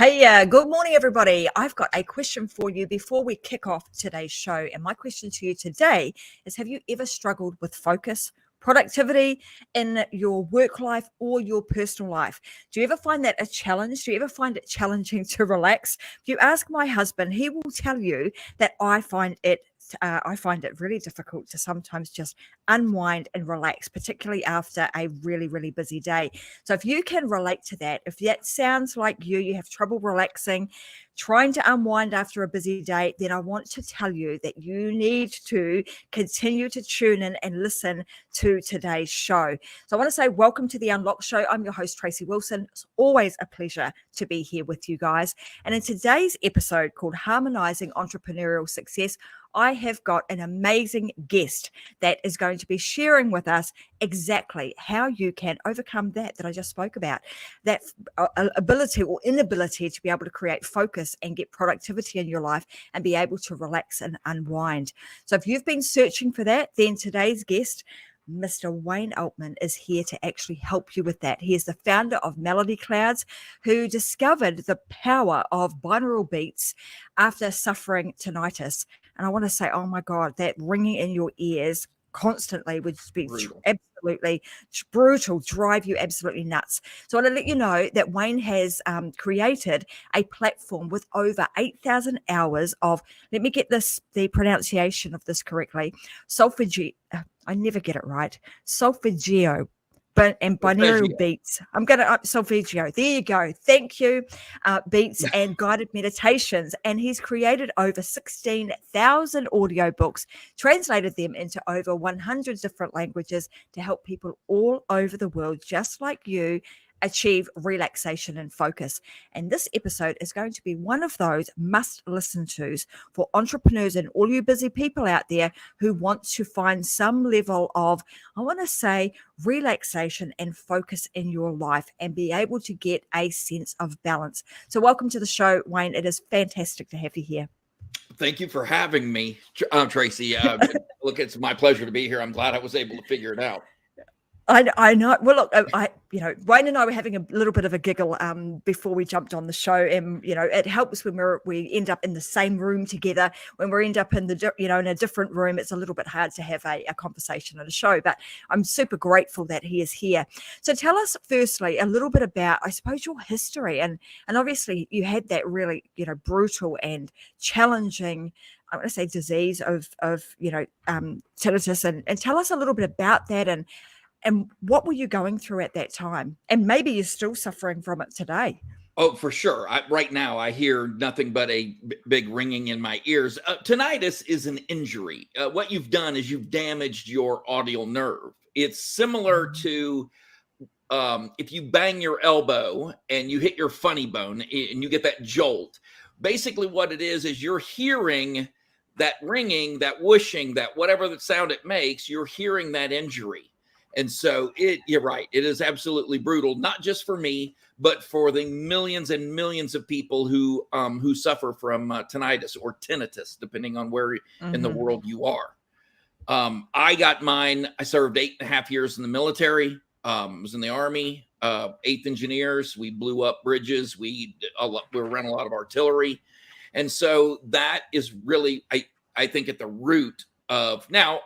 Hey, good morning, everybody. I've got a question for you before we kick off today's show. And my question to you today is, have you ever struggled with focus, productivity in your work life or your personal life? Do you ever find that a challenge? Do you ever find it challenging to relax? If you ask my husband, he will tell you that I find it really difficult to sometimes just unwind and relax, particularly after a really, really busy day. So if you can relate to that, if that sounds like you have trouble relaxing, trying to unwind after a busy day, then I want to tell you that you need to continue to tune in and listen to today's show. So I want to say welcome to the Unlocked Show. I'm your host, Tracy Wilson. It's always a pleasure to be here with you guys. And in today's episode called Harmonizing Entrepreneurial Success, I have got an amazing guest that is going to be sharing with us exactly how you can overcome that I just spoke about, that ability or inability to be able to create focus and get productivity in your life and be able to relax and unwind. So if you've been searching for that, then today's guest, Mr. Wayne Altman, is here to actually help you with that. He is the founder of Melody Clouds, who discovered the power of binaural beats after suffering tinnitus. And I want to say, oh my God, that ringing in your ears constantly would be absolutely brutal, drive you absolutely nuts. So I want to let you know that Wayne has created a platform with over 8,000 hours of, let me get the pronunciation of this correctly, Solfeggio. I never get it right. Solfeggio. And binaural beats. I'm going to Solfeggio. There you go. Thank you. Beats and guided meditations. And he's created over 16,000 audiobooks, translated them into over 100 different languages to help people all over the world, just like you, achieve relaxation and focus. And this episode is going to be one of those must listen tos for entrepreneurs and all you busy people out there who want to find some level of, I want to say, relaxation and focus in your life and be able to get a sense of balance. So welcome to the show, Wayne. It is fantastic to have you here. Thank you for having me, Tracy. Look, it's my pleasure to be here. I'm glad I was able to figure it out. I know. Well, look, Wayne and I were having a little bit of a giggle before we jumped on the show, and it helps when we end up in the same room together. When we end up in in a different room, it's a little bit hard to have a conversation at a show. But I'm super grateful that he is here. So tell us firstly a little bit about, I suppose, your history, and obviously you had that really brutal and challenging, I want to say, disease of tinnitus, and tell us a little bit about that and what were you going through at that time? And maybe you're still suffering from it today. Oh, for sure. Right now, I hear nothing but a big ringing in my ears. Tinnitus is an injury. What you've done is you've damaged your audial nerve. It's similar to if you bang your elbow and you hit your funny bone and you get that jolt. Basically, what it is you're hearing that ringing, that whooshing, that whatever the sound it makes, you're hearing that injury. And so you're right. It is absolutely brutal, not just for me, but for the millions and millions of people who suffer from tinnitus or tinnitus, depending on where in the world you are. I got mine. I served 8.5 years in the military. Was in the Army, 8th Engineers. We blew up bridges. We ran a lot of artillery. And so that is really, I think, at the root of now,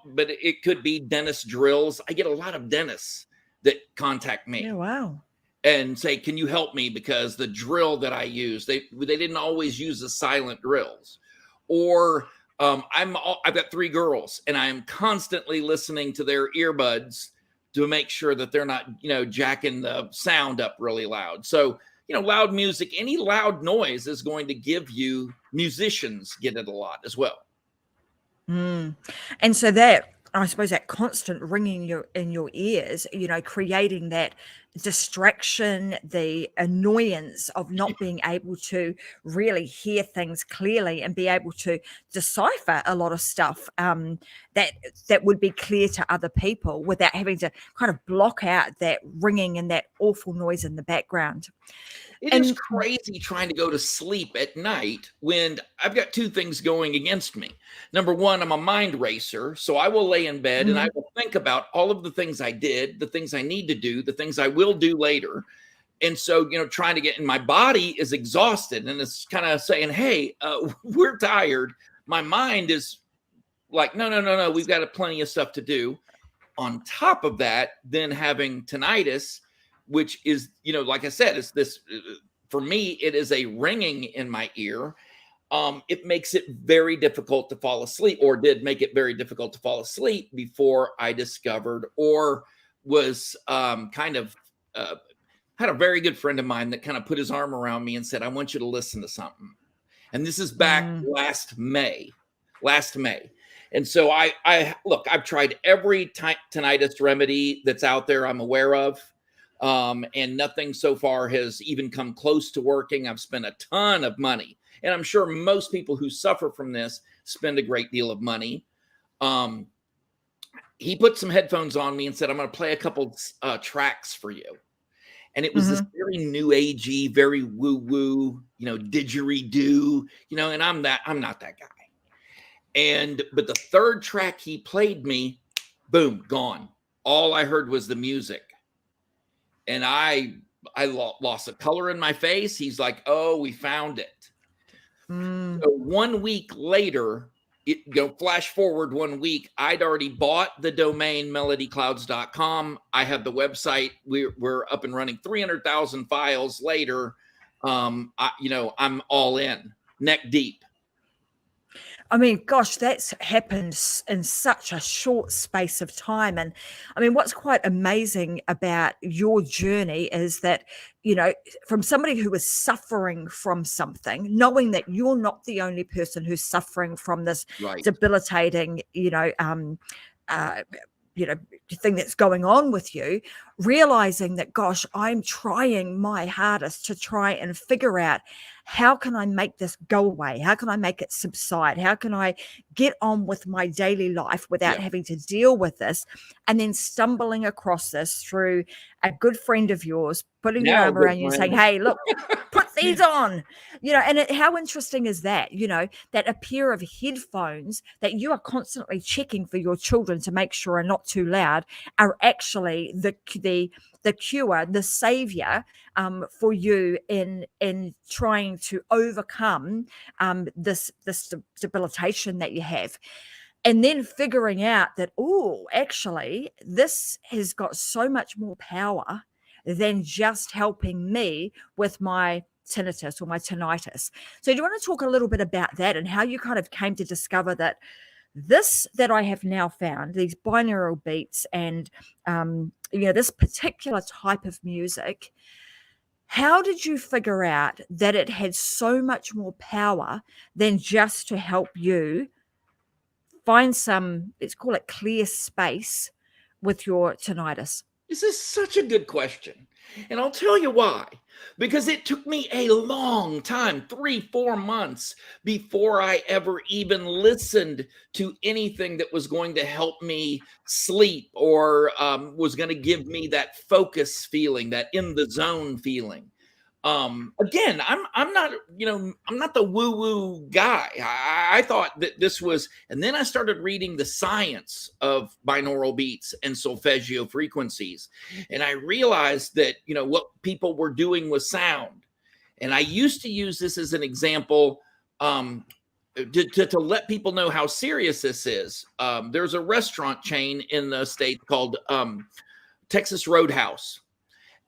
but it could be dentist drills. I get a lot of dentists that contact me. Oh, wow. And say, can you help me? Because the drill that I use, they didn't always use the silent drills. Or I've got 3 girls and I'm constantly listening to their earbuds to make sure that they're not, jacking the sound up really loud. So, loud music, any loud noise is going to give you, musicians get it a lot as well. And so that, I suppose, that constant ringing in your ears, creating that distraction, the annoyance of not being able to really hear things clearly and be able to decipher a lot of stuff that would be clear to other people without having to kind of block out that ringing and that awful noise in the background. It is crazy trying to go to sleep at night when I've got 2 things going against me. Number one, I'm a mind racer. So I will lay in bed and I will think about all of the things I did, the things I need to do, the things I will do later. And so, trying to get in, my body is exhausted, and it's kind of saying, hey, we're tired. My mind is like, no, we've got plenty of stuff to do. On top of that, then having tinnitus, which is, like I said, it's this, for me, it is a ringing in my ear. It makes it very difficult to fall asleep, or did make it very difficult to fall asleep before I discovered, or was had a very good friend of mine that kind of put his arm around me and said, I want you to listen to something. And this is back last May. And so I've tried every tinnitus remedy that's out there I'm aware of. And nothing so far has even come close to working. I've spent a ton of money, and I'm sure most people who suffer from this spend a great deal of money. He put some headphones on me and said, I'm going to play a couple tracks for you. And it was this very new agey, very woo-woo, didgeridoo, and I'm not that guy. But the third track he played me, boom, gone. All I heard was the music. And I lost the color in my face. He's like, oh, we found it. So 1 week later, flash forward 1 week, I'd already bought the domain melodyclouds.com. I have the website. We're up and running. 300,000 files later. I'm all in, neck deep. I mean, gosh, that's happened in such a short space of time. And I mean, what's quite amazing about your journey is that, from somebody who is suffering from something, knowing that you're not the only person who's suffering from this debilitating, thing that's going on with you, realizing that, gosh, I'm trying my hardest to try and figure out, how can I make this go away? How can I make it subside? How can I get on with my daily life without having to deal with this? And then stumbling across this through a good friend of yours, putting your arm around you and saying, hey, look, put these on, and how interesting is that, that a pair of headphones that you are constantly checking for your children to make sure are not too loud are actually the cure, the savior for you in trying to overcome this debilitation that you have. And then figuring out that, actually, this has got so much more power than just helping me with my tinnitus or my tinnitus. So do you want to talk a little bit about that and how you kind of came to discover that this that I have now found, these binaural beats and, this particular type of music, how did you figure out that it had so much more power than just to help you find some, let's call it, clear space with your tinnitus? This is such a good question. And I'll tell you why. Because it took me a long time, 3-4 months, before I ever even listened to anything that was going to help me sleep or was going to give me that focus feeling, that in the zone feeling. Again, I'm not the woo-woo guy. I thought that this was, and then I started reading the science of binaural beats and solfeggio frequencies. And I realized that, what people were doing with sound. And I used to use this as an example to let people know how serious this is. There's a restaurant chain in the state called Texas Roadhouse.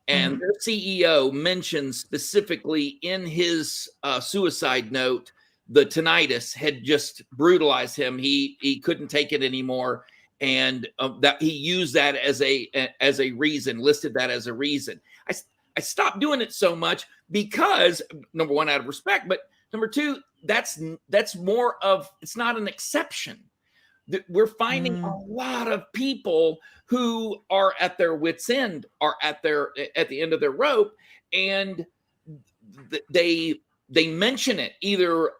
And their CEO mentioned specifically in his suicide note, the tinnitus had just brutalized him. He couldn't take it anymore, and that he used that as a reason, listed that as a reason. I stopped doing it so much because, number one, out of respect, but number two, that's more of, it's not an exception. We're finding a lot of people who are at their wits' end, are at the end of their rope, and they mention it either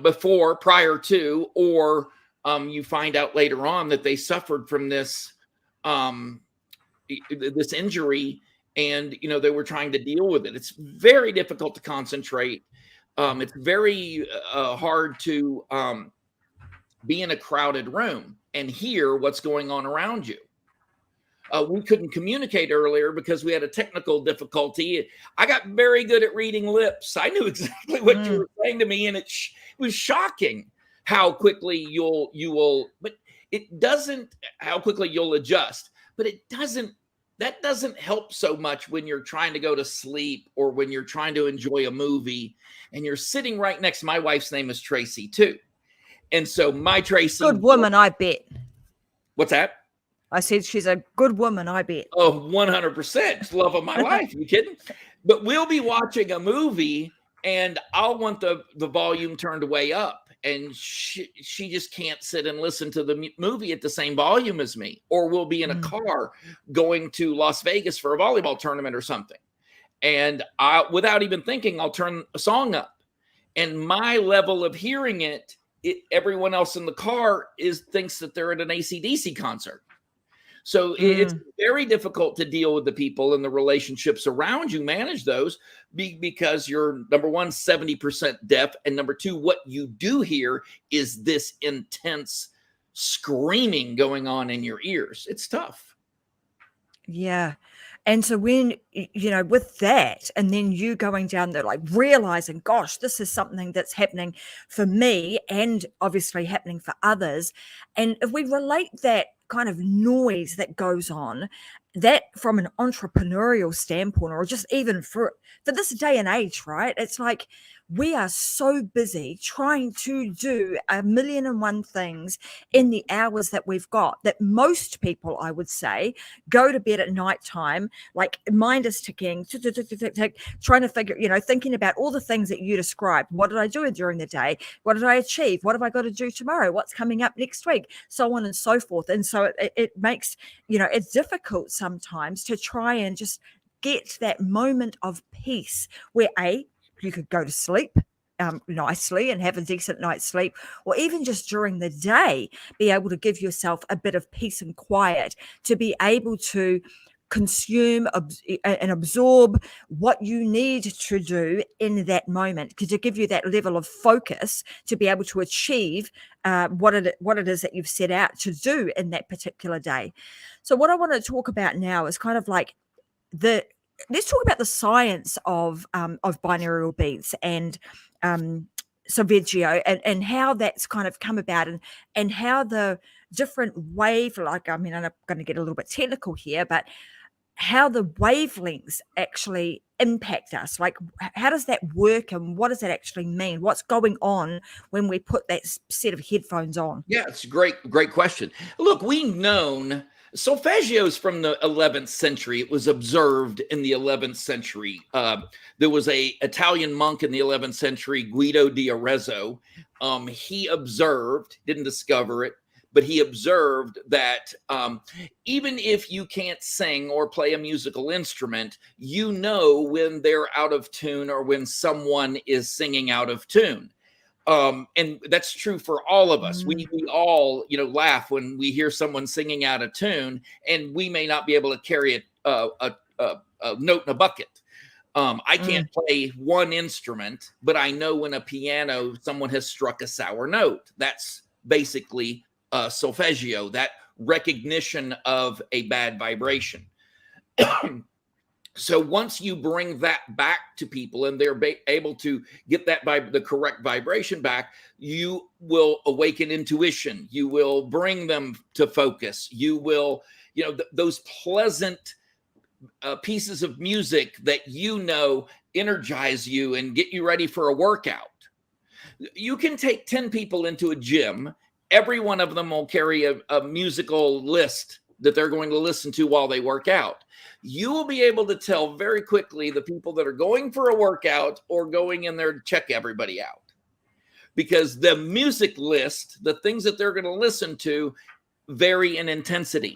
before, prior to, or you find out later on that they suffered from this this injury, and they were trying to deal with it. It's very difficult to concentrate. It's very hard to be in a crowded room and hear what's going on around you. We couldn't communicate earlier because we had a technical difficulty. I got very good at reading lips. I knew exactly what you were saying to me, and it was shocking how quickly you will, but it doesn't, how quickly you'll adjust, but that doesn't help so much when you're trying to go to sleep or when you're trying to enjoy a movie and you're sitting right next. My wife's name is Tracy too. And so my Tracy. Good woman, I bet. What's that? I said she's a good woman, I bet. Oh, 100%. Love of my life. You kidding? But we'll be watching a movie and I'll want the volume turned way up. And she just can't sit and listen to the movie at the same volume as me. Or we'll be in a car going to Las Vegas for a volleyball tournament or something. And without even thinking, I'll turn a song up. And my level of hearing everyone else in the car thinks that they're at an AC/DC concert. So it's very difficult to deal with the people and the relationships around you, manage those because you're, number one, 70% deaf. And number two, what you do hear is this intense screaming going on in your ears. It's tough. Yeah. And so when, with that, and then you going down there, like realizing, gosh, this is something that's happening for me and obviously happening for others. And if we relate that kind of noise that goes on, that from an entrepreneurial standpoint, or just even for this day and age, right? It's like we are so busy trying to do 1,000,001 things in the hours that we've got that most people, I would say, go to bed at nighttime, like mind is ticking, trying to figure, thinking about all the things that you described. What did I do during the day? What did I achieve? What have I got to do tomorrow? What's coming up next week? So on and so forth. And so it makes, it's difficult sometimes to try and just get that moment of peace where you could go to sleep nicely and have a decent night's sleep, or even just during the day, be able to give yourself a bit of peace and quiet to be able to consume and absorb what you need to do in that moment, because to give you that level of focus to be able to achieve what it is that you've set out to do in that particular day. So what I want to talk about now is kind of like let's talk about the science of binaural beats and Solfeggio and how that's kind of come about and how the different I'm going to get a little bit technical here, but how the wavelengths actually impact us. Like, how does that work and what does that actually mean? What's going on when we put that set of headphones on? Yeah, it's a great question. Look, we've known solfeggio is from the 11th century. It was observed in the 11th century. There was a Italian monk in the 11th century, Guido di Arezzo. He observed, didn't discover it, but he observed that even if you can't sing or play a musical instrument, when they're out of tune or when someone is singing out of tune. And that's true for all of us. We all, laugh when we hear someone singing out of tune, and we may not be able to carry a note in a bucket. I can't play one instrument, but I know when a piano, someone has struck a sour note. That's basically solfeggio, that recognition of a bad vibration. So once you bring that back to people and they're able to get the correct vibration back, you will awaken intuition. You will bring them to focus. You will, those pleasant pieces of music that energize you and get you ready for a workout. You can take 10 people into a gym. Every one of them will carry a musical list that they're going to listen to while they work out. You will be able to tell very quickly the people that are going for a workout or going in there to check everybody out, because the music list, the things that they're going to listen to, vary in intensity.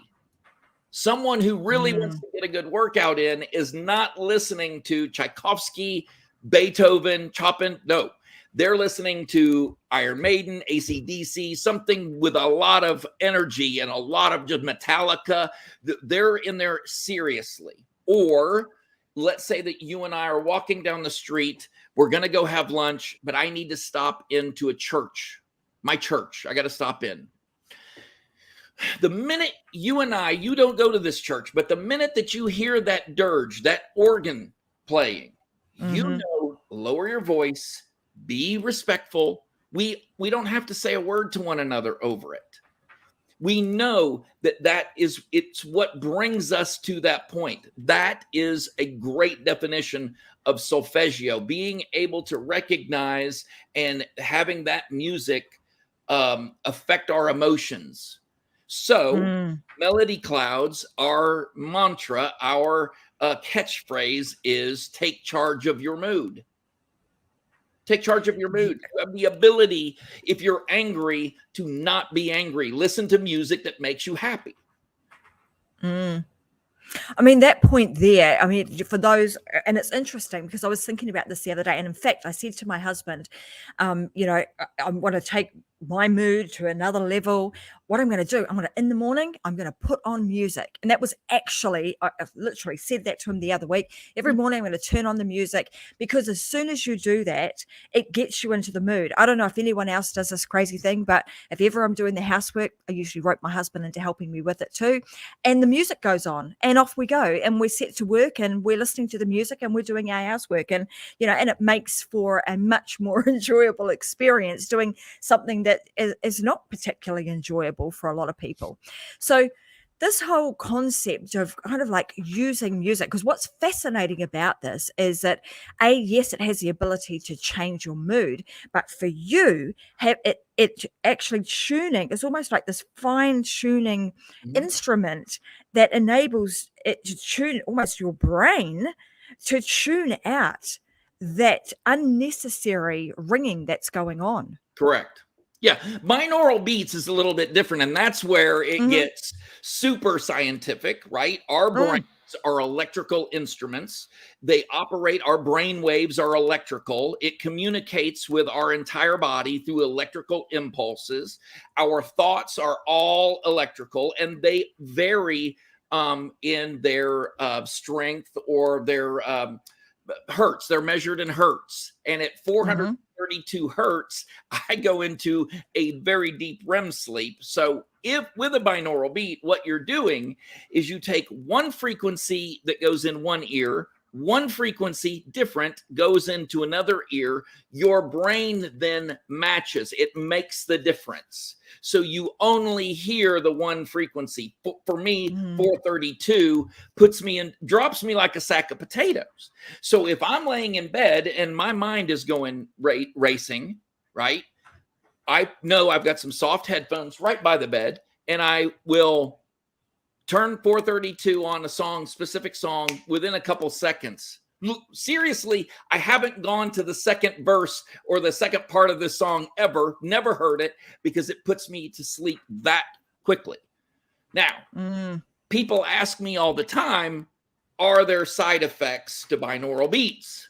Someone who really wants to get a good workout in is not listening to Tchaikovsky, Beethoven, Chopin. No, they're listening to Iron Maiden, AC/DC, something with a lot of energy and a lot of just Metallica. They're in there seriously. Or let's say that you and I are walking down the street. We're going to go have lunch, but I need to stop into a church. My church. I got to stop in. The minute you and I, you don't go to this church, but the minute that you hear that dirge, that organ playing, you know, lower your voice, be respectful. We don't have to say a word to one another over it. We know that it's what brings us to that point. That is a great definition of solfeggio, being able to recognize and having that music affect our emotions. So melody clouds, our mantra, our catchphrase is take charge of your mood. Take charge of your mood. You have the ability, if you're angry, to not be angry. Listen to music that makes you happy. I mean, that point there, I mean, for those, and it's interesting because I was thinking about this the other day. And in fact, I said to my husband, you know, I want to take my mood to another level. What I'm going to do, in the morning, I'm going to put on music. And that was actually, I've literally said that to him the other week. Every morning, I'm going to turn on the music because as soon as you do that, it gets you into the mood. I don't know if anyone else does this crazy thing, but if ever I'm doing the housework, I usually rope my husband into helping me with it too. And the music goes on and off we go and we're set to work and we're listening to the music and we're doing our housework. And, you know, and it makes for a much more enjoyable experience doing something that is not particularly enjoyable for a lot of people. So this whole concept of kind of like using music, because what's fascinating about this is that yes, it has the ability to change your mood, but for you, it actually tuning is almost like this fine tuning instrument that enables it to tune almost your brain to tune out that unnecessary ringing that's going on. Correct. Yeah, binaural beats is a little bit different, and that's where it gets super scientific, right? Our brains are electrical instruments. They operate, our brain waves are electrical. It communicates with our entire body through electrical impulses. Our thoughts are all electrical, and they vary in their strength or their hertz. They're measured in hertz, and at 432 hertz, I go into a very deep REM sleep. So if with a binaural beat, what you're doing is you take one frequency that goes in one ear, one frequency different goes into another ear, your brain then matches. It makes the difference. So you only hear the one frequency. For me, 432 drops me like a sack of potatoes. So if I'm laying in bed and my mind is going racing, right? I know I've got some soft headphones right by the bed, and I will turn 432 on a specific song within a couple seconds. Seriously, I haven't gone to the second verse or the second part of this song ever, never heard it, because it puts me to sleep that quickly. Now, people ask me all the time, are there side effects to binaural beats?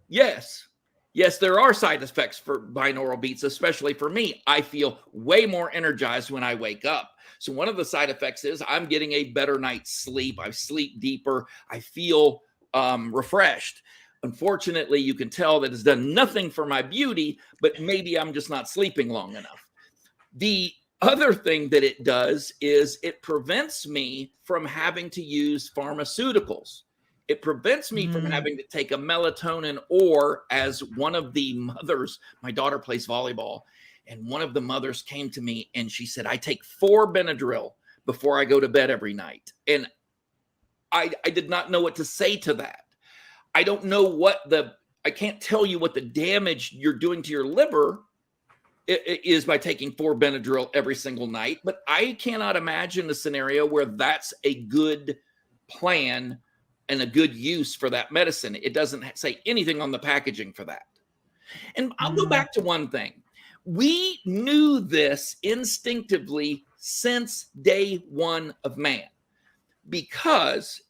Yes. Yes, there are side effects for binaural beats, especially for me. I feel way more energized when I wake up. So one of the side effects is I'm getting a better night's sleep. I sleep deeper. I feel refreshed. Unfortunately, you can tell that it's done nothing for my beauty, but maybe I'm just not sleeping long enough. The other thing that it does is it prevents me from having to use pharmaceuticals. It prevents me from having to take a melatonin, or as one of the mothers, my daughter plays volleyball, and one of the mothers came to me and she said, I take 4 Benadryl before I go to bed every night. And I did not know what to say to that. I don't know I can't tell you what the damage you're doing to your liver is by taking 4 Benadryl every single night. But I cannot imagine a scenario where that's a good plan and a good use for that medicine. It doesn't say anything on the packaging for that. And I'll go back to one thing. We knew this instinctively since day one of man, because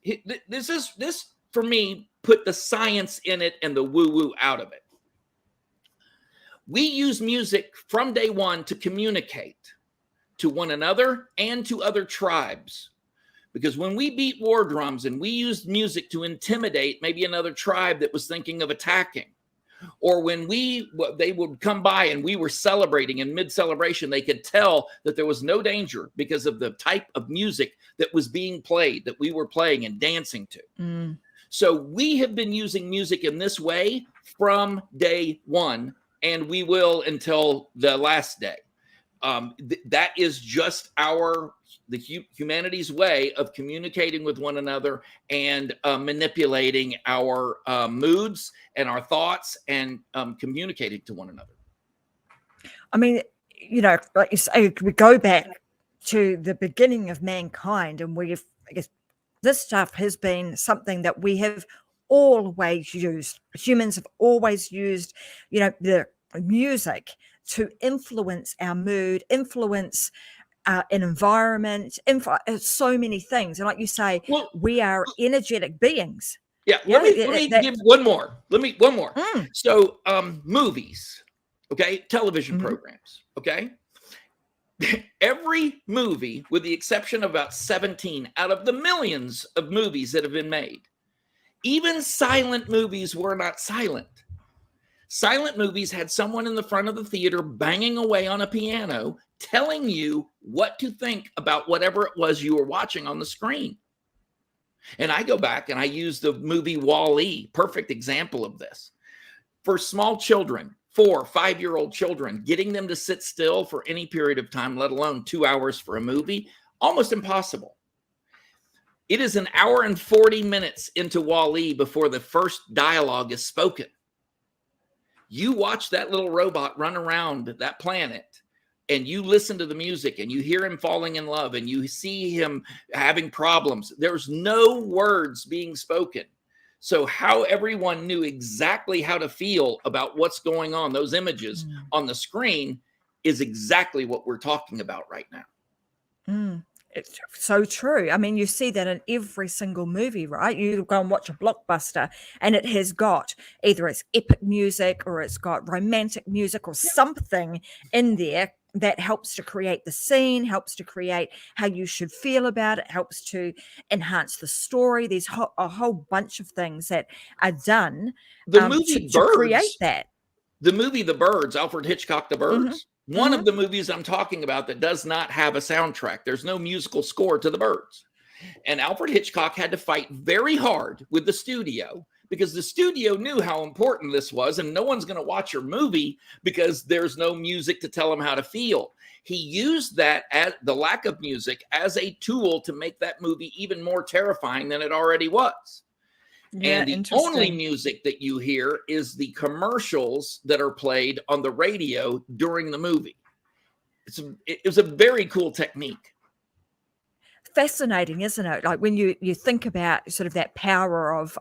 this for me put the science in it and the woo-woo out of it. We use music from day one to communicate to one another and to other tribes. Because when we beat war drums and we used music to intimidate maybe another tribe that was thinking of attacking, Or when they would come by and we were celebrating, in mid-celebration, they could tell that there was no danger because of the type of music that was being played, that we were playing and dancing to. Mm. So we have been using music in this way from day one, and we will until the last day. That is just humanity's way of communicating with one another and manipulating our moods and our thoughts and communicating to one another. I mean, like you say, we go back to the beginning of mankind, and I guess this stuff has been something that we have always used. Humans have always used, the music to influence our mood, influence an environment, so many things. And like you say, we are energetic beings. Yeah, let me give one more. One more. So movies, okay, television programs, okay. Every movie, with the exception of about 17 out of the millions of movies that have been made, even silent movies were not silent. Silent movies had someone in the front of the theater banging away on a piano, telling you what to think about whatever it was you were watching on the screen. And I go back and I use the movie Wall-E, perfect example of this. For small children, 4 or 5-year-old children, getting them to sit still for any period of time, let alone 2 hours for a movie, almost impossible. It is an hour and 40 minutes into Wall-E before the first dialogue is spoken. You watch that little robot run around that planet, and you listen to the music, and you hear him falling in love, and you see him having problems. There's no words being spoken. So how everyone knew exactly how to feel about what's going on, those images on the screen, is exactly what we're talking about right now. It's so true. I mean, you see that in every single movie, right? You go and watch a blockbuster, and it has got either it's epic music or it's got romantic music or something in there that helps to create the scene, helps to create how you should feel about it, helps to enhance the story. There's a whole bunch of things that are done to create that. The movie The Birds, Alfred Hitchcock, The Birds. One of the movies I'm talking about that does not have a soundtrack. There's no musical score to The Birds. And Alfred Hitchcock had to fight very hard with the studio because the studio knew how important this was, and no one's going to watch your movie because there's no music to tell them how to feel. He used that, as the lack of music, as a tool to make that movie even more terrifying than it already was. Yeah, and the only music that you hear is the commercials that are played on the radio during the movie. It was a very cool technique. Fascinating, isn't it? Like when you think about sort of that power of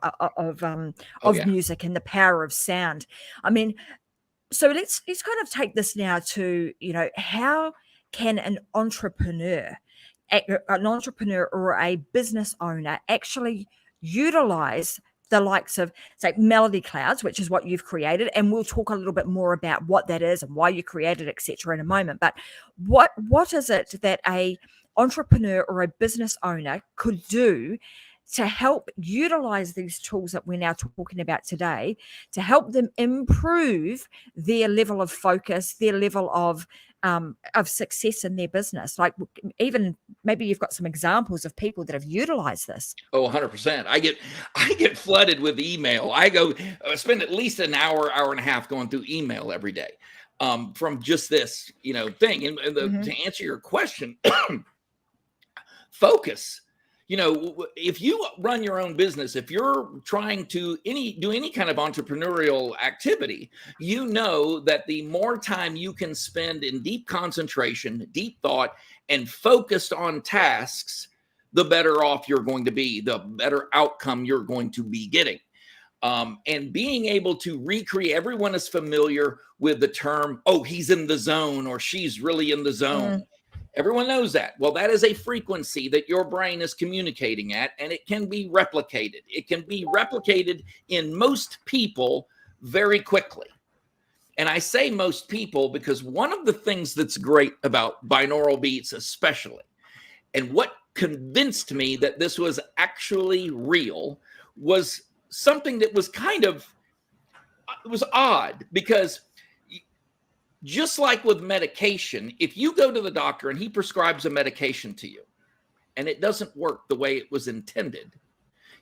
music and the power of sound. I mean, so let's kind of take this now to, how can an entrepreneur or a business owner actually utilize the likes of, say, melody clouds, which is what you've created, and we'll talk a little bit more about what that is and why you created, etc., in a moment. But what is it that a entrepreneur or a business owner could do to help utilize these tools that we're now talking about today to help them improve their level of focus, their level of success in their business? Like, even maybe you've got some examples of people that have utilized this. Oh, 100%. I get flooded with email. I spend at least an hour and a half going through email every day from just this, thing. And to answer your question, focus. If you run your own business, if you're trying to do any kind of entrepreneurial activity, you know that the more time you can spend in deep concentration, deep thought, and focused on tasks, the better off you're going to be, the better outcome you're going to be getting. And being able to recreate, everyone is familiar with the term, oh, he's in the zone, or she's really in the zone. Everyone knows that. Well, that is a frequency that your brain is communicating at, and it can be replicated. It can be replicated in most people very quickly. And I say most people because one of the things that's great about binaural beats especially, and what convinced me that this was actually real, was something that was kind of it was odd because just like with medication, if you go to the doctor and he prescribes a medication to you and it doesn't work the way it was intended,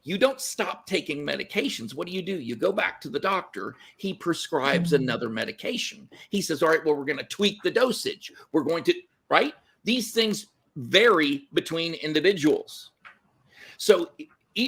you don't stop taking medications. What do? You go back to the doctor. He prescribes another medication. He says, all right, well, we're going to tweak the dosage. We're going to, right? These things vary between individuals. So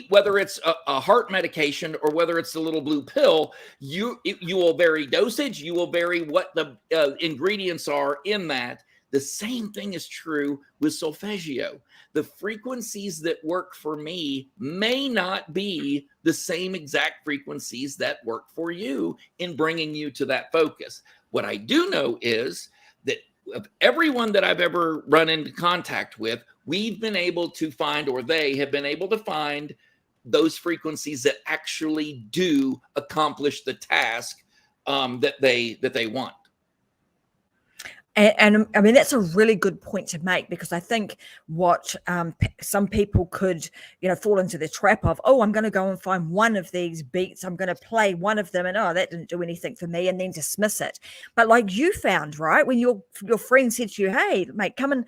whether it's a heart medication or whether it's the little blue pill, you will vary dosage. You will vary what the ingredients are in that. The same thing is true with Solfeggio. The frequencies that work for me may not be the same exact frequencies that work for you in bringing you to that focus. What I do know is that of everyone that I've ever run into contact with, we've been able to find, or they have been able to find, those frequencies that actually do accomplish the task that they want. And I mean, that's a really good point to make, because I think what some people could, fall into the trap of, oh, I'm going to go and find one of these beats. I'm going to play one of them and, oh, that didn't do anything for me, and then dismiss it. But like you found, right, when your friend said to you, hey, mate, come and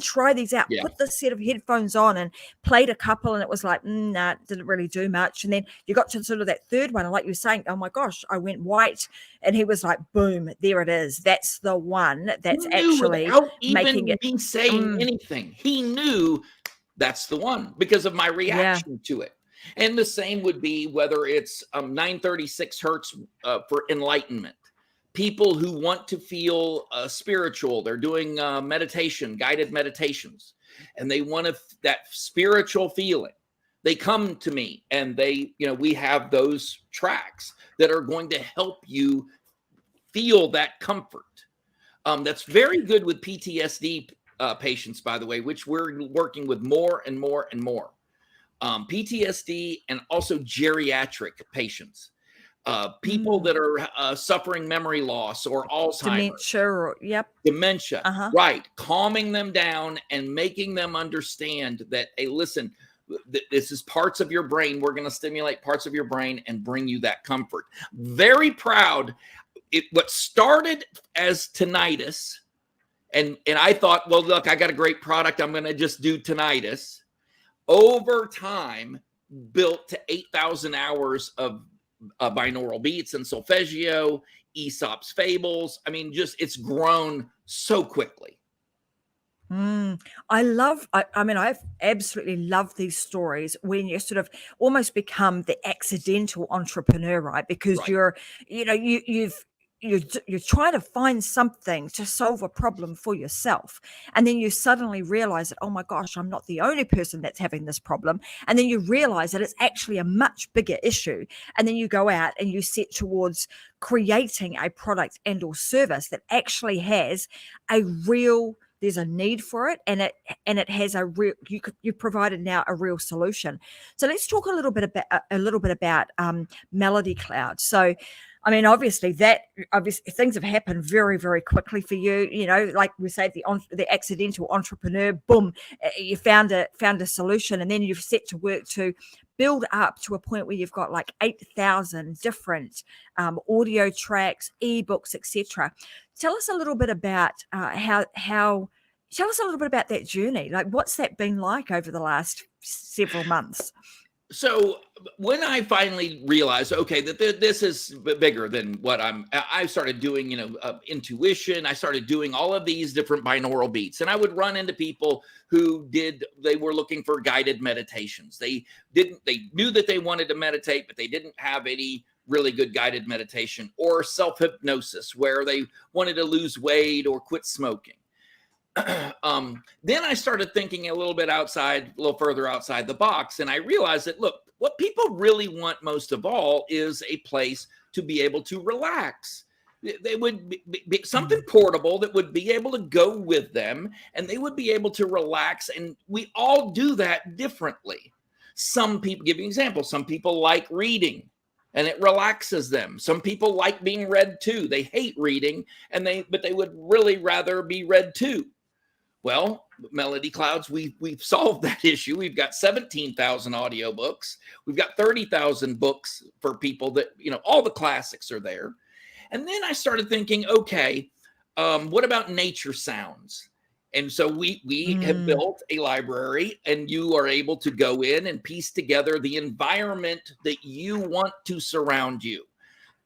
try these out. Yeah. Put this set of headphones on, and played a couple, and it was like, nah, it didn't really do much. And then you got to sort of that third one, and like you were saying, oh my gosh, I went white. And he was like, boom, there it is. That's the one that's actually making it. Me saying anything. He knew that's the one because of my reaction to it. And the same would be whether it's 936 hertz for enlightenment. People who want to feel spiritual, they're doing meditation, guided meditations, and they want that spiritual feeling. They come to me and we have those tracks that are going to help you feel that comfort. That's very good with PTSD patients, by the way, which we're working with more and more and more. PTSD and also geriatric patients. People that are suffering memory loss or Alzheimer's. Dementia. Right. Calming them down and making them understand that, hey, listen, this is parts of your brain. We're going to stimulate parts of your brain and bring you that comfort. Very proud. What started as tinnitus, and I thought, well, look, I got a great product. I'm going to just do tinnitus. Over time, built to 8,000 hours of binaural beats and Solfeggio, Aesop's fables. I mean, it's grown so quickly. I mean, I've absolutely loved these stories when you sort of almost become the accidental entrepreneur, right? Because you're trying to find something to solve a problem for yourself. And then you suddenly realize that, oh my gosh, I'm not the only person that's having this problem. And then you realize that it's actually a much bigger issue. And then you go out and you set towards creating a product and or service that actually has there's a need for it, and it has you've provided now a real solution. So let's talk a little bit about Melody Cloud. So, I mean, obviously things have happened very, very quickly for you. Like we say, the accidental entrepreneur, boom, you found a solution, and then you've set to work to build up to a point where you've got like 8,000 different audio tracks, ebooks, etc. Tell us a little bit about tell us a little bit about that journey. Like, what's that been like over the last several months? So when I finally realized, okay, that this is bigger than what I started doing, intuition. I started doing all of these different binaural beats, and I would run into people who they were looking for guided meditations. They knew that they wanted to meditate, but they didn't have any really good guided meditation, or self-hypnosis where they wanted to lose weight or quit smoking. Then I started thinking a little further outside the box. And I realized that, look, what people really want most of all is a place to be able to relax. They would be something portable that would be able to go with them, and they would be able to relax. And we all do that differently. Some people, give you an example, some people like reading and it relaxes them. Some people like being read to. They hate reading, but they would really rather be read to. Well, Melody Clouds, we've solved that issue. We've got 17,000 audiobooks. We've got 30,000 books for people that, all the classics are there. And then I started thinking, okay, what about nature sounds? And so we have built a library, and you are able to go in and piece together the environment that you want to surround you.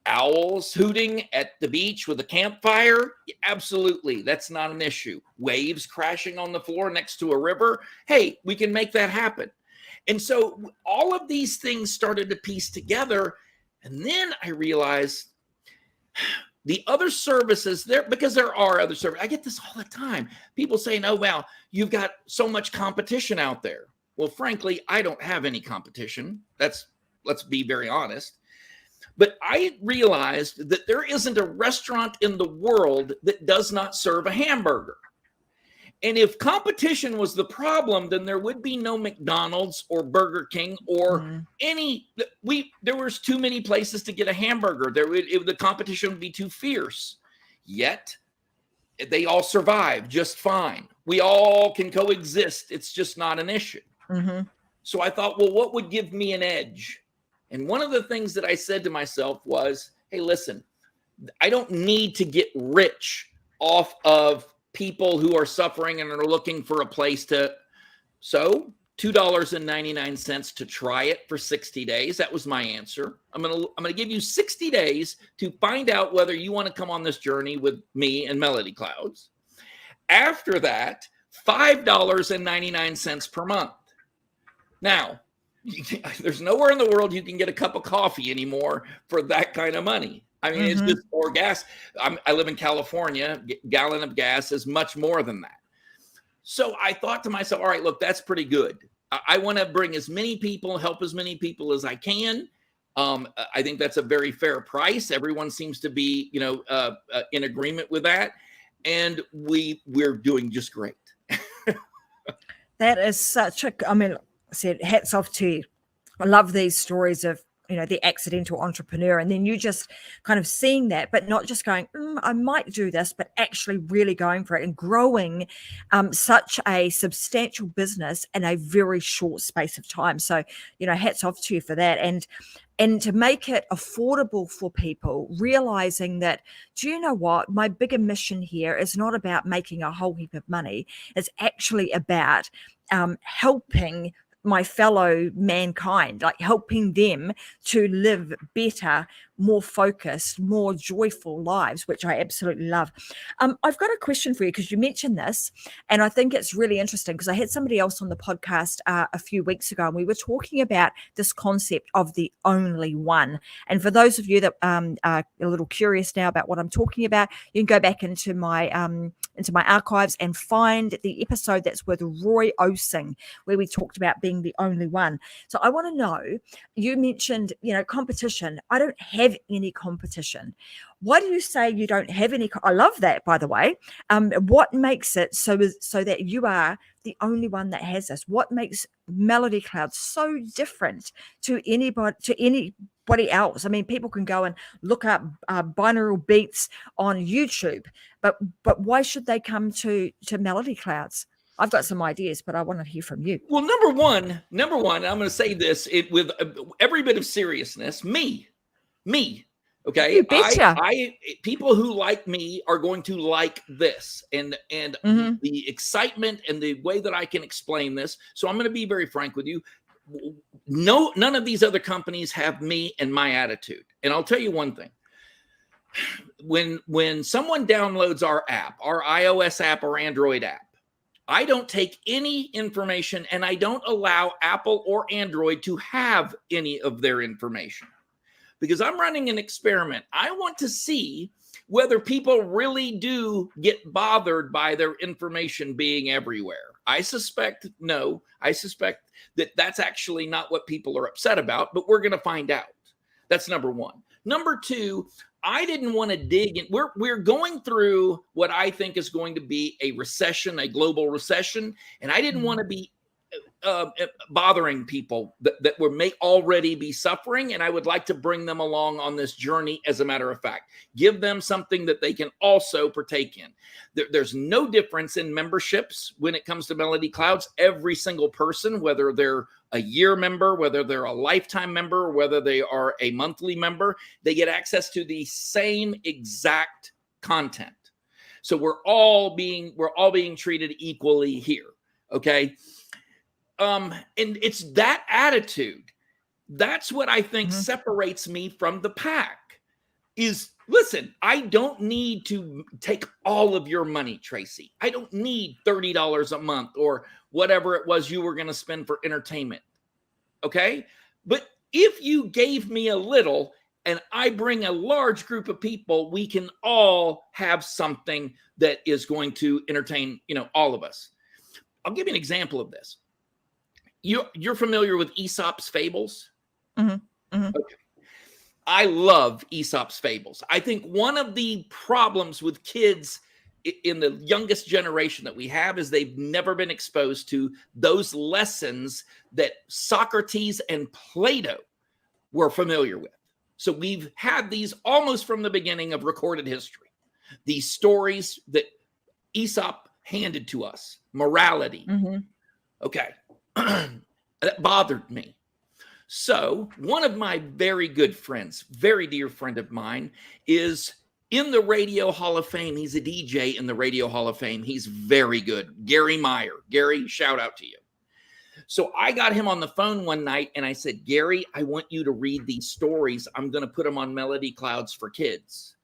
Owls hooting at the beach with a campfire? Absolutely. That's not an issue. Waves crashing on the floor next to a river? Hey, we can make that happen. And so all of these things started to piece together. And then I realized the other services there, because there are other services. I get this all the time. People saying, oh, well, you've got so much competition out there. Well, frankly, I don't have any competition. Let's be very honest. But I realized that there isn't a restaurant in the world that does not serve a hamburger. And if competition was the problem, then there would be no McDonald's or Burger King or there was too many places to get a hamburger. The competition would be too fierce. Yet they all survive just fine. We all can coexist. It's just not an issue. So I thought, well, what would give me an edge? And one of the things that I said to myself was, hey, listen, I don't need to get rich off of people who are suffering and are looking for a place to. So $2.99 to try it for 60 days. That was my answer. I'm gonna give you 60 days to find out whether you want to come on this journey with me and Melody Clouds. After that, $5.99 per month. Now, there's nowhere in the world you can get a cup of coffee anymore for that kind of money. I mean, it's just, or gas. I live in California. Gallon of gas is much more than that. So I thought to myself, all right, look, that's pretty good. I want to bring as many people, help as many people as I can. I think that's a very fair price. Everyone seems to be, in agreement with that. And we're doing just great. That is such a, said hats off to you. I love these stories of the accidental entrepreneur, and then you just kind of seeing that, but not just going, I might do this, but actually really going for it and growing such a substantial business in a very short space of time. So hats off to you for that. And to make it affordable for people, realizing that, do you know what? My bigger mission here is not about making a whole heap of money. It's actually about helping my fellow mankind, like helping them to live better, more focused, more joyful lives, which I absolutely love. I've got a question for you, because you mentioned this, and I think it's really interesting, because I had somebody else on the podcast a few weeks ago, and we were talking about this concept of the only one. And for those of you that are a little curious now about what I'm talking about, you can go back into my archives and find the episode that's with Roy Osing, where we talked about being the only one. So I want to know, you mentioned, competition. I don't have any competition. Why do you say you don't have any? I love that, by the way. What makes it so that you are the only one that has this? What makes Melody Clouds so different to anybody else? I mean, people can go and look up binaural beats on YouTube, but why should they come to Melody Clouds? I've got some ideas, but I want to hear from you. Well, number one, I'm going to say this with every bit of seriousness. Me. Okay. You betcha. People who like me are going to like this, and the excitement and the way that I can explain this. So I'm going to be very frank with you. No, none of these other companies have me and my attitude. And I'll tell you one thing. When someone downloads our app, our iOS app or Android app, I don't take any information, and I don't allow Apple or Android to have any of their information, because I'm running an experiment. I want to see whether people really do get bothered by their information being everywhere. I suspect no. I suspect that that's actually not what people are upset about, but we're going to find out. That's number one. Number two, I didn't want to dig in. We're going through what I think is going to be a recession, a global recession, and I didn't want to be bothering people that may already be suffering, and I would like to bring them along on this journey. As a matter of fact, give them something that they can also partake in. There's no difference in memberships when it comes to Melody Clouds. Every single person, whether they're a year member, whether they're a lifetime member, whether they are a monthly member, they get access to the same exact content. So we're all being treated equally here. Okay. And it's that attitude. That's what I think separates me from the pack is, listen, I don't need to take all of your money, Tracy. I don't need $30 a month or whatever it was you were going to spend for entertainment. Okay. But if you gave me a little and I bring a large group of people, we can all have something that is going to entertain, all of us. I'll give you an example of this. You're familiar with Aesop's fables? Okay. I love Aesop's fables. I think one of the problems with kids in the youngest generation that we have is they've never been exposed to those lessons that Socrates and Plato were familiar with. So we've had these almost from the beginning of recorded history. These stories that Aesop handed to us, morality. Okay. That bothered me. So one of my very good friends, very dear friend of mine, is in the Radio Hall of Fame. He's a DJ in the Radio Hall of Fame. He's very good. Gary Meyer. Gary, shout out to you. So I got him on the phone one night and I said, Gary, I want you to read these stories. I'm going to put them on Melody Clouds for Kids.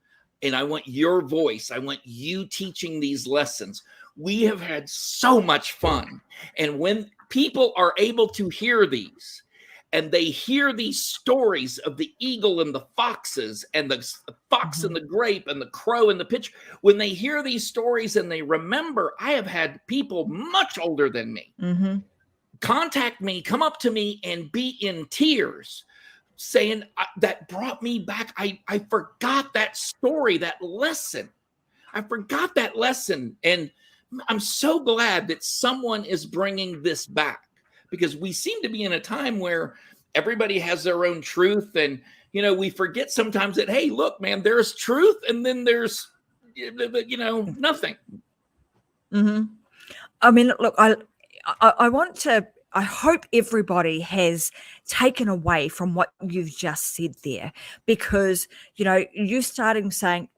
And I want your voice. I want you teaching these lessons. We have had so much fun. And when people are able to hear these, and they hear these stories of the eagle and the foxes and the fox and the grape and the crow and the pitch, when they hear these stories and they remember, I have had people much older than me contact me, come up to me and be in tears saying that brought me back. I forgot that story, that lesson. I forgot that lesson. And I'm so glad that someone is bringing this back, because we seem to be in a time where everybody has their own truth. And, we forget sometimes that, hey, look, man, there's truth. And then there's, nothing. I mean, look, I hope everybody has taken away from what you've just said there, because, you starting saying,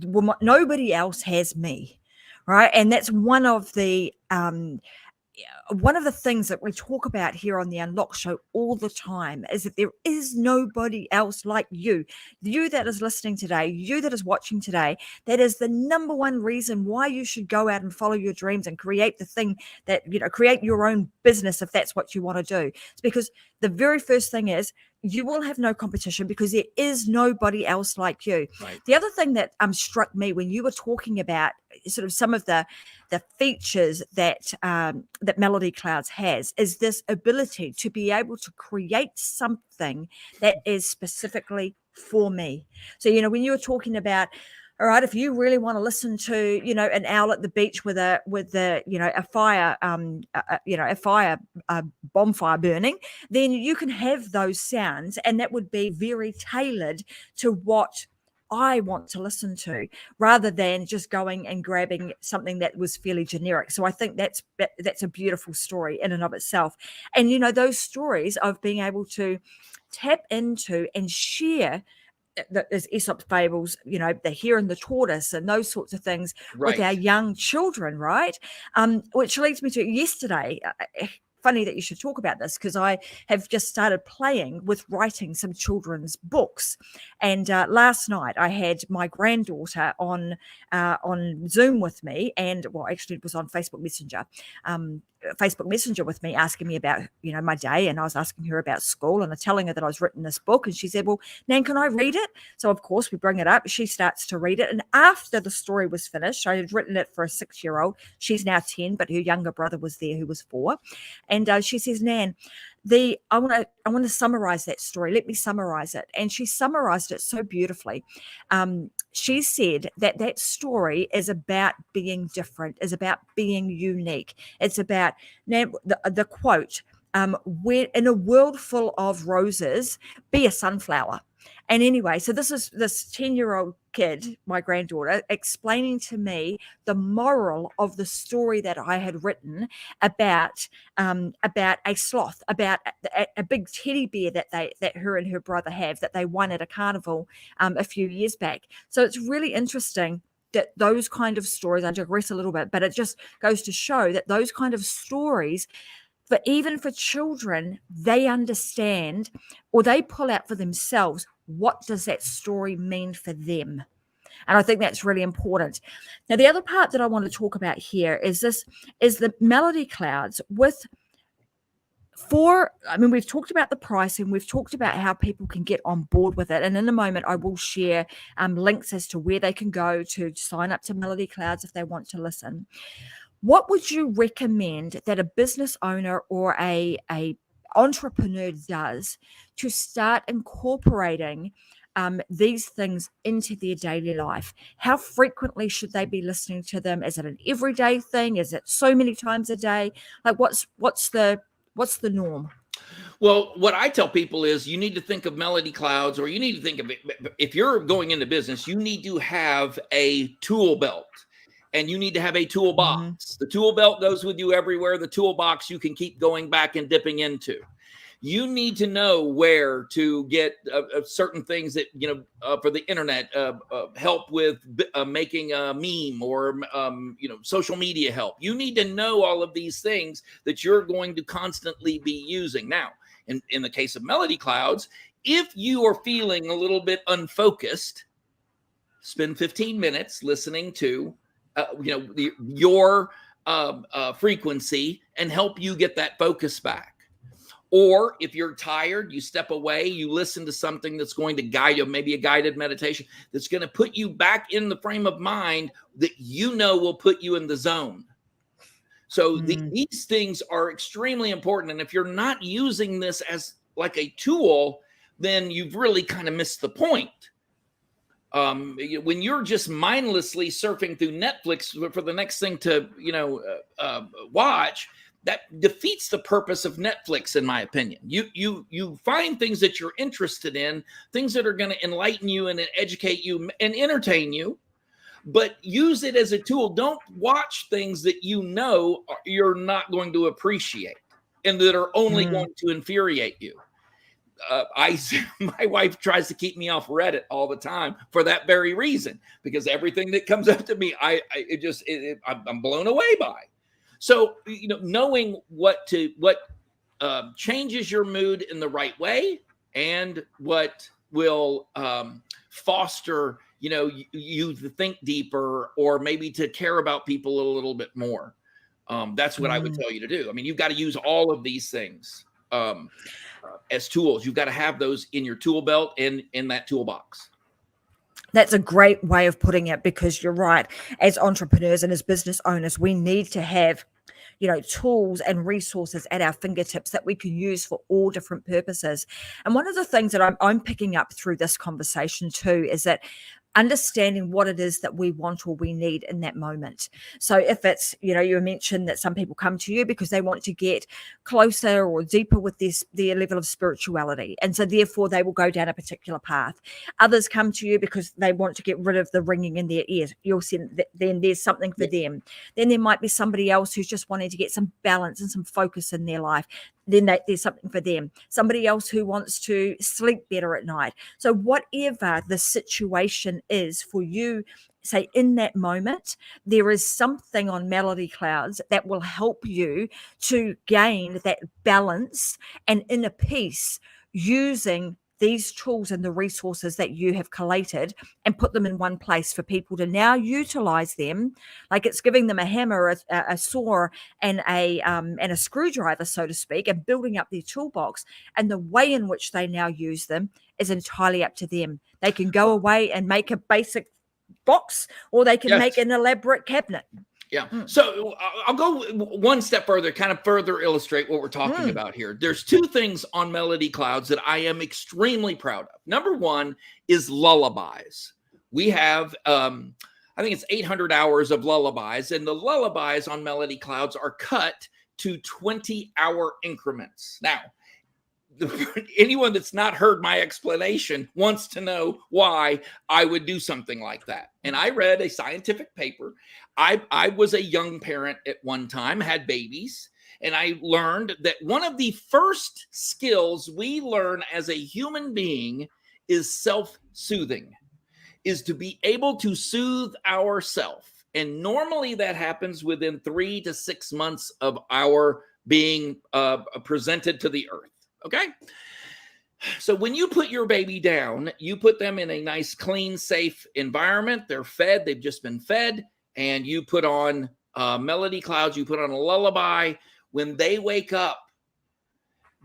well, nobody else has me. Right. And that's one of the things that we talk about here on the Unlock Show all the time, is that there is nobody else like you. You that is listening today, you that is watching today, that is the number one reason why you should go out and follow your dreams and create the thing that, create your own business if that's what you want to do. It's because the very first thing is you will have no competition, because there is nobody else like you. Right. The other thing that struck me when you were talking about sort of some of the features that that Melody Clouds has is this ability to be able to create something that is specifically for me. So, when you were talking about, all right, if you really want to listen to, an owl at the beach with a bonfire burning, then you can have those sounds, and that would be very tailored to what I want to listen to, rather than just going and grabbing something that was fairly generic. So I think that's a beautiful story in and of itself. And, those stories of being able to tap into and share there's Aesop's fables, the hare and the tortoise and those sorts of things with our young children, right? Which leads me to yesterday. Funny that you should talk about this, because I have just started playing with writing some children's books. And last night I had my granddaughter on Zoom with me, and actually it was on Facebook Messenger with me, asking me about my day, and I was asking her about school, and I'm telling her that I was written this book, and she said, well, Nan, can I read it? So of course we bring it up, she starts to read it, and after the story was finished, I had written it for a 6-year-old. She's now 10, but her younger brother was there, who was 4, and she says, Nan, I want to summarize that story. Let me summarize it. And she summarized it so beautifully. She said that story is about being different, is about being unique. It's about the quote, where in a world full of roses, be a sunflower. And anyway, so this is this 10-year-old kid, my granddaughter, explaining to me the moral of the story that I had written about a sloth, about a big teddy bear that her and her brother have, that they won at a carnival a few years back. So it's really interesting that those kind of stories, I digress a little bit, but it just goes to show that those kind of stories, but even for children, they understand, or they pull out for themselves, what does that story mean for them? And I think that's really important. Now, the other part that I want to talk about here is the melody clouds we've talked about the pricing, we've talked about how people can get on board with it. And in a moment, I will share links as to where they can go to sign up to Melody Clouds if they want to listen. What would you recommend that a business owner or a entrepreneur does to start incorporating these things into their daily life? How frequently should they be listening to them? Is it an everyday thing? Is it so many times a day? Like what's the norm? Well, what I tell people is you need to think of Melody Clouds, or you need to think of it. If you're going into business, you need to have a tool belt. And you need to have a toolbox. Mm-hmm. The tool belt goes with you everywhere. The toolbox you can keep going back and dipping into. You need to know where to get certain things that, for the internet, help with making a meme or, social media help. You need to know all of these things that you're going to constantly be using. Now, in the case of Melody Clouds, if you are feeling a little bit unfocused, spend 15 minutes listening to your frequency and help you get that focus back. Or if you're tired, you step away, you listen to something that's going to guide you, maybe a guided meditation that's going to put you back in the frame of mind that will put you in the zone. So these things are extremely important. And if you're not using this as like a tool, then you've really kind of missed the point. When you're just mindlessly surfing through Netflix for the next thing to, watch, that defeats the purpose of Netflix, in my opinion. You find things that you're interested in, things that are going to enlighten you and educate you and entertain you, but use it as a tool. Don't watch things that you're not going to appreciate and that are only going to infuriate you. My wife tries to keep me off Reddit all the time for that very reason, because everything that comes up to me, I'm blown away by. So, knowing what changes your mood in the right way and what will foster, you to think deeper or maybe to care about people a little bit more. That's what I would tell you to do. I mean, you've got to use all of these things as tools. You've got to have those in your tool belt and in that toolbox. That's a great way of putting it, because you're right. As entrepreneurs and as business owners, we need to have, tools and resources at our fingertips that we can use for all different purposes. And one of the things that I'm picking up through this conversation too is that understanding what it is that we want or we need in that moment. So if it's, you mentioned that some people come to you because they want to get closer or deeper with their level of spirituality. And so therefore they will go down a particular path. Others come to you because they want to get rid of the ringing in their ears. You'll see that then there's something for them. Then there might be somebody else who's just wanting to get some balance and some focus in their life. Then there's something for them. Somebody else who wants to sleep better at night. So whatever the situation is for you, say in that moment, there is something on Melody Clouds that will help you to gain that balance and inner peace using these tools and the resources that you have collated and put them in one place for people to now utilize them. Like it's giving them a hammer, a saw, and a screwdriver, so to speak, and building up their toolbox. And the way in which they now use them is entirely up to them. They can go away and make a basic box, or they can make an elaborate cabinet. Yeah. So I'll go one step further, kind of further illustrate what we're talking about here. There's two things on Melody Clouds that I am extremely proud of. Number one is lullabies. We have, I think it's 800 hours of lullabies, and the lullabies on Melody Clouds are cut to 20-hour increments. Now, anyone that's not heard my explanation wants to know why I would do something like that. And I read a scientific paper. I was a young parent at one time, had babies, and I learned that one of the first skills we learn as a human being is self-soothing, is to be able to soothe ourselves. And normally that happens within 3 to 6 months of our being presented to the earth. Okay. So when you put your baby down, you put them in a nice, clean, safe environment. They're fed. They've just been fed. And you put on Melody Clouds. You put on a lullaby. When they wake up,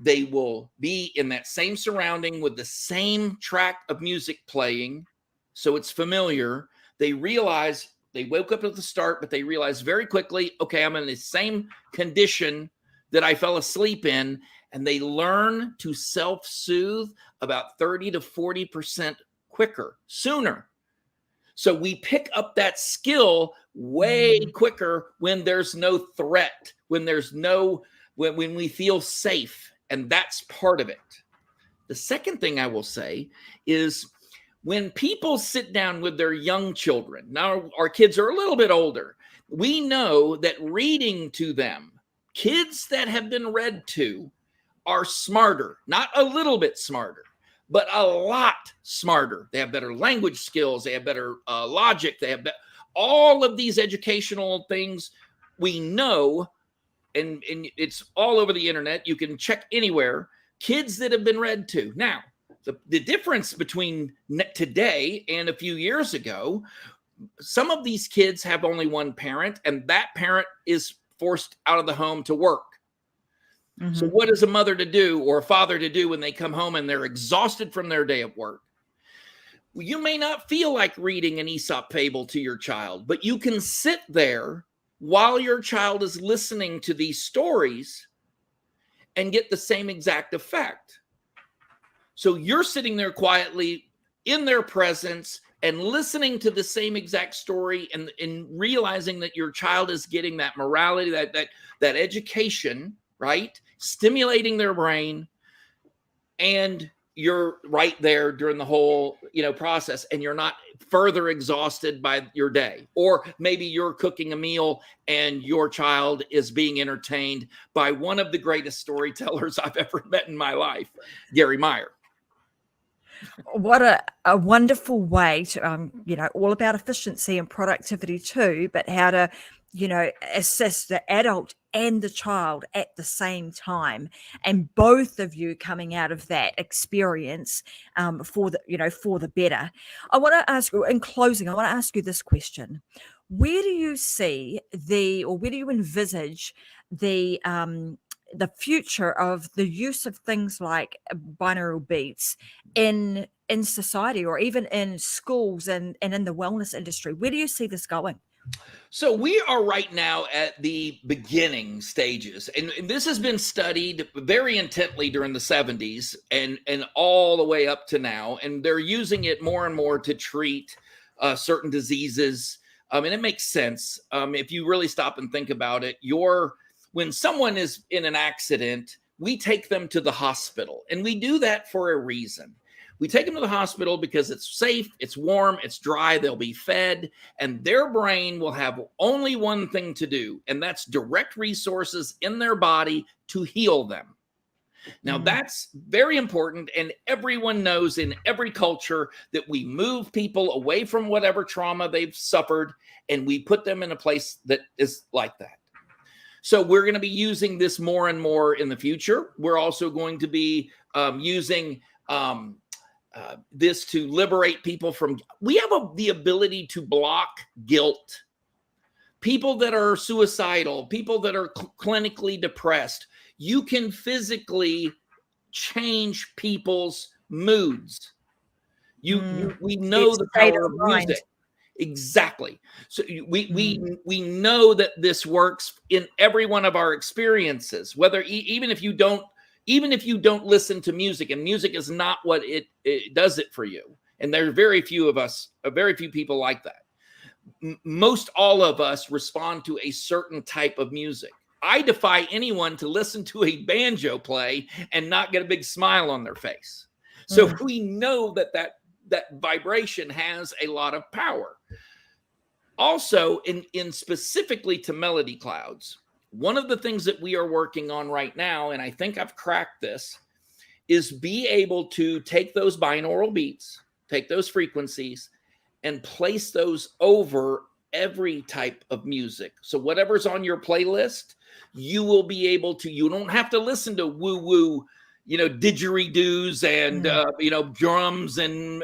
they will be in that same surrounding with the same track of music playing. So it's familiar. They realize they woke up at the start, but they realize very quickly, okay, I'm in the same condition that I fell asleep in. And they learn to self-soothe about 30 to 40% quicker, sooner. So we pick up that skill way quicker when there's no threat, when we feel safe. And that's part of it. The second thing I will say is when people sit down with their young children, now our kids are a little bit older, we know that reading to them, kids that have been read to, are smarter, not a little bit smarter, but a lot smarter. They have better language skills. They have better logic. They have all of these educational things we know, and it's all over the internet. You can check anywhere. Kids that have been read to. Now, the difference between today and a few years ago, some of these kids have only one parent, and that parent is forced out of the home to work. So what is a mother to do or a father to do when they come home and they're exhausted from their day of work? Well, you may not feel like reading an Aesop fable to your child, but you can sit there while your child is listening to these stories and get the same exact effect. So you're sitting there quietly in their presence and listening to the same exact story and realizing that your child is getting that morality, that education, right? Stimulating their brain, and you're right there during the whole, process, and you're not further exhausted by your day. Or maybe you're cooking a meal and your child is being entertained by one of the greatest storytellers I've ever met in my life, Gary Meyer. What a wonderful way to, all about efficiency and productivity too, but how to, assist the adult and the child at the same time, and both of you coming out of that experience for the better. I want to ask you, in closing, I want to ask you this question. Where do you see where do you envisage the future of the use of things like binaural beats in society, or even in schools and in the wellness industry? Where do you see this going? So we are right now at the beginning stages, and this has been studied very intently during the 70s and all the way up to now, and they're using it more and more to treat certain diseases. And it makes sense. If you really stop and think about it, when someone is in an accident, we take them to the hospital, and we do that for a reason. We take them to the hospital because it's safe, it's warm, it's dry, they'll be fed, and their brain will have only one thing to do, and that's direct resources in their body to heal them. Now, that's very important, and everyone knows in every culture that we move people away from whatever trauma they've suffered, and we put them in a place that is like that. So we're going to be using this more and more in the future. We're also going to be using this to liberate people from, we have the ability to block guilt. People that are suicidal, people that are clinically depressed, you can physically change people's moods. We know the power of music. Exactly. So we know that this works in every one of our experiences, whether even if you don't listen to music, and music is not what it does it for you. And there are very few people like that. Most all of us respond to a certain type of music. I defy anyone to listen to a banjo play and not get a big smile on their face. So we know that vibration has a lot of power. Also, in specifically to melody clouds, one of the things that we are working on right now, and I think I've cracked this, is be able to take those binaural beats, take those frequencies, and place those over every type of music. So whatever's on your playlist, you will be able to, you don't have to listen to woo-woo, didgeridoos and, drums, and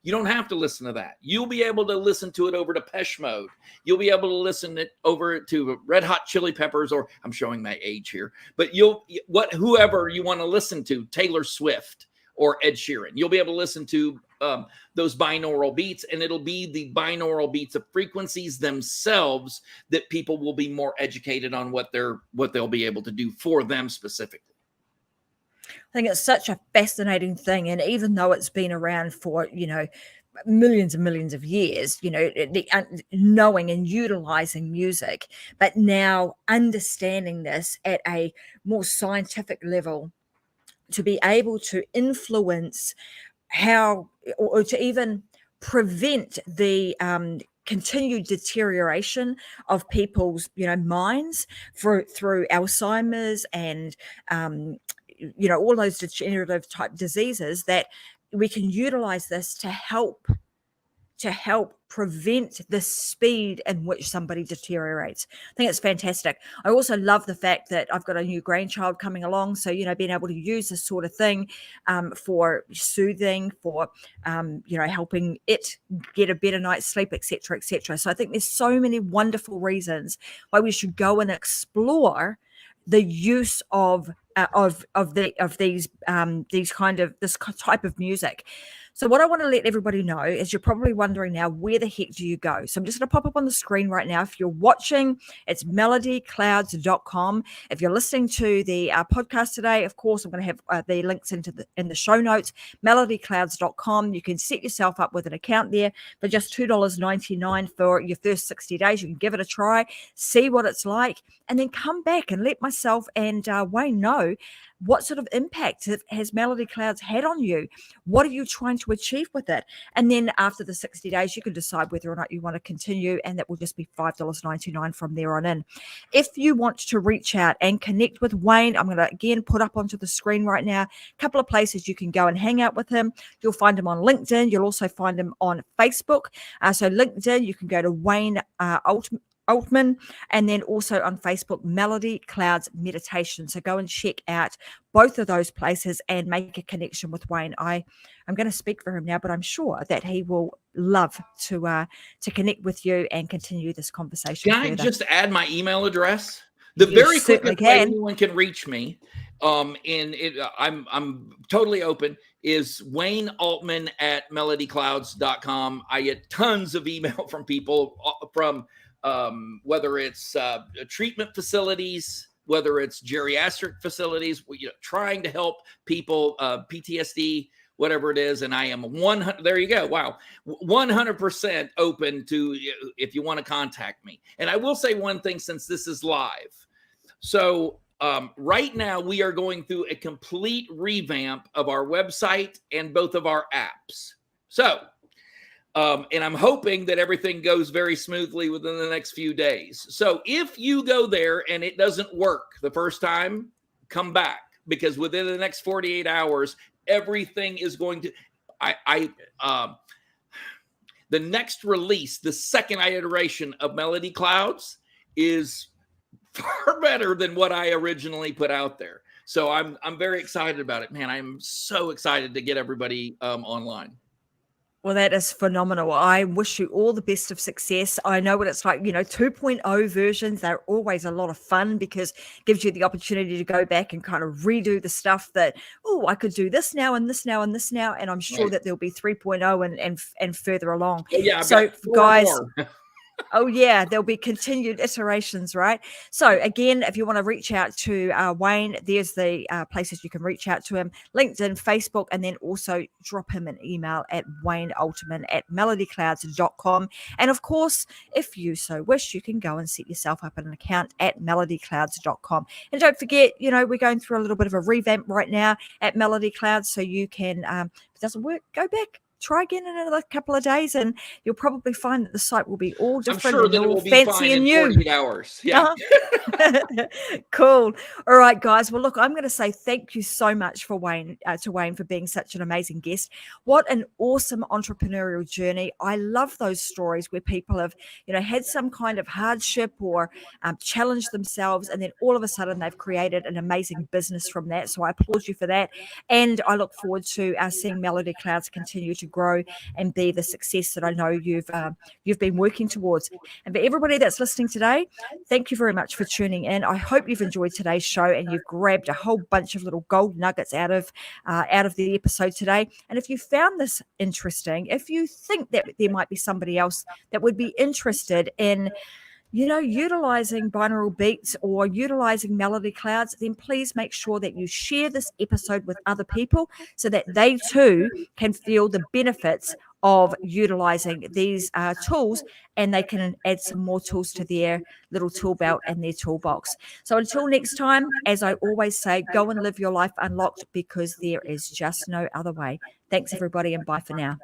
you don't have to listen to that. You'll be able to listen to it over to Depeche Mode. You'll be able to listen it over to Red Hot Chili Peppers, or I'm showing my age here, but whoever you want to listen to, Taylor Swift or Ed Sheeran, you'll be able to listen to those binaural beats, and it'll be the binaural beats of frequencies themselves that people will be more educated on what they'll be able to do for them specifically. I think it's such a fascinating thing. And even though it's been around for, millions and millions of years, knowing and utilizing music, but now understanding this at a more scientific level, to be able to influence how, or to even prevent the continued deterioration of people's, minds through Alzheimer's and, all those degenerative type diseases, that we can utilize this to help prevent the speed in which somebody deteriorates. I think it's fantastic. I also love the fact that I've got a new grandchild coming along. So, being able to use this sort of thing for soothing, for, helping it get a better night's sleep, et cetera, et cetera. So I think there's so many wonderful reasons why we should go and explore the use of this type of music. So what I want to let everybody know is, you're probably wondering now, where the heck do you go? So I'm just going to pop up on the screen right now. If you're watching, it's melodyclouds.com. If you're listening to the podcast today, of course, I'm going to have the links in the show notes, melodyclouds.com. You can set yourself up with an account there for just $2.99 for your first 60 days. You can give it a try, see what it's like, and then come back and let myself and Wayne know what sort of impact has Melody Clouds had on you. What are you trying to achieve with it? And then after the 60 days, you can decide whether or not you want to continue, and that will just be $5.99 from there on in. If you want to reach out and connect with Wayne, I'm going to again put up onto the screen right now a couple of places you can go and hang out with him. You'll find him on LinkedIn. You'll also find him on Facebook. So LinkedIn, you can go to Wayne Altman, and then also on Facebook, Melody Clouds Meditation. So go and check out both of those places and make a connection with Wayne. I'm going to speak for him now, but I'm sure that he will love to connect with you and continue this conversation. Can I just add my email address? The very quickest way anyone can reach me, I'm totally open, is Wayne Altman at melodyclouds.com. I get tons of email from people from whether it's treatment facilities, whether it's geriatric facilities, trying to help people, PTSD, whatever it is. And I am 100, there you go. Wow. 100% open to, if you want to contact me. And I will say one thing, since this is live. So right now we are going through a complete revamp of our website and both of our apps. So, and I'm hoping that everything goes very smoothly within the next few days. So if you go there and it doesn't work the first time, come back, because within the next 48 hours, everything is going to, the next release, the second iteration of Melody Clouds is far better than what I originally put out there. So I'm very excited about it, man. I'm so excited to get everybody online. Well, that is phenomenal. I wish you all the best of success. I know what it's like, 2.0 versions. They're always a lot of fun because it gives you the opportunity to go back and kind of redo the stuff that, oh, I could do this now and this now and this now. And I'm sure Right. that there'll be 3.0 and further along. Oh, yeah, I've So, got 4 guys, more. oh, yeah, there'll be continued iterations, right? So, again, if you want to reach out to Wayne, there's the places you can reach out to him: LinkedIn, Facebook, and then also drop him an email at waynealtman@melodyclouds.com. And of course, if you so wish, you can go and set yourself up an account at melodyclouds.com. And don't forget, we're going through a little bit of a revamp right now at Melody Clouds, so you can, if it doesn't work, go back. Try again in another couple of days, and you'll probably find that the site will be all I'm different sure and that it all will be fancy fine and in new. 48 hours. Yeah. Cool. All right, guys. Well, look, I'm going to say thank you so much for Wayne for being such an amazing guest. What an awesome entrepreneurial journey. I love those stories where people have, had some kind of hardship or challenged themselves, and then all of a sudden they've created an amazing business from that. So I applaud you for that, and I look forward to seeing Melody Clouds continue to grow and be the success that I know you've been working towards. And for everybody that's listening today, thank you very much for tuning in. I hope you've enjoyed today's show and you've grabbed a whole bunch of little gold nuggets out of the episode today. And if you found this interesting, if you think that there might be somebody else that would be interested in utilizing binaural beats or utilizing melody clouds, then please make sure that you share this episode with other people so that they too can feel the benefits of utilizing these tools, and they can add some more tools to their little tool belt and their toolbox. So until next time, as I always say, go and live your life unlocked, because there is just no other way. Thanks, everybody, and bye for now.